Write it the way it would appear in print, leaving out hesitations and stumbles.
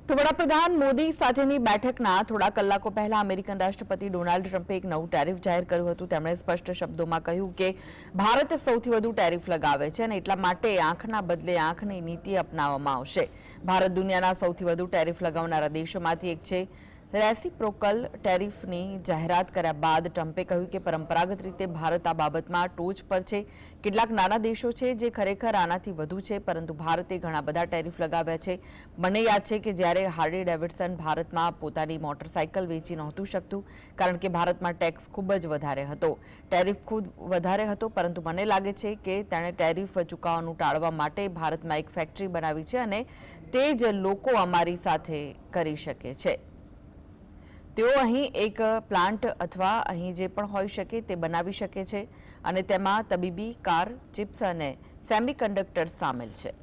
તો વડાપ્રધાન મોદી સાથેની બેઠકના થોડા કલાકો પહેલા અમેરિકન રાષ્ટ્રપતિ ડોનાલ્ડ ટ્રમ્પે એક નવું ટેરિફ જાહેર કર્યું હતું। તેમણે સ્પષ્ટ શબ્દોમાં કહ્યું કે ભારત સૌથી વધુ ટેરિફ લગાવે છે અને એટલા માટે આંખના બદલે આંખની નીતિ અપનાવવામાં આવશે। ભારત દુનિયાના સૌથી વધુ ટેરિફ લગાવનારા દેશોમાંથી એક છે। રેસિપ્રોકલ ટેરિફની જાહેરાત કર્યા બાદ ટ્રમ્પે કહ્યું કે પરંપરાગત રીતે ભારત આ બાબતમાં ટોચ પર છે। કેટલાક નાના દેશો છે જે ખરેખર આનાથી વધુ છે, પરંતુ ભારતે ઘણા બધા ટેરિફ લગાવ્યા છે। મને યાદ છે કે જ્યારે હાર્લી ડેવિડસન ભારતમાં પોતાની મોટરસાયકલ વેચી નહોતું શકતું કારણ કે ભારતમાં ટેક્સ ખૂબ જ વધારે હતો, ટેરિફ ખૂબ વધારે હતો, પરંતુ મને લાગે છે કે તેણે ટેરિફ ચૂકવવાનું ટાળવા માટે ભારતમાં એક ફેક્ટરી બનાવી છે અને તે જ લોકો અમારી સાથે કરી શકે છે। તેઓ અહીં એક પ્લાન્ટ અથવા અહીં જે પણ હોઈ શકે તે બનાવી શકે છે અને તેમાં તબીબી, કાર, ચિપ્સ અને સેમિકન્ડક્ટર સામેલ છે।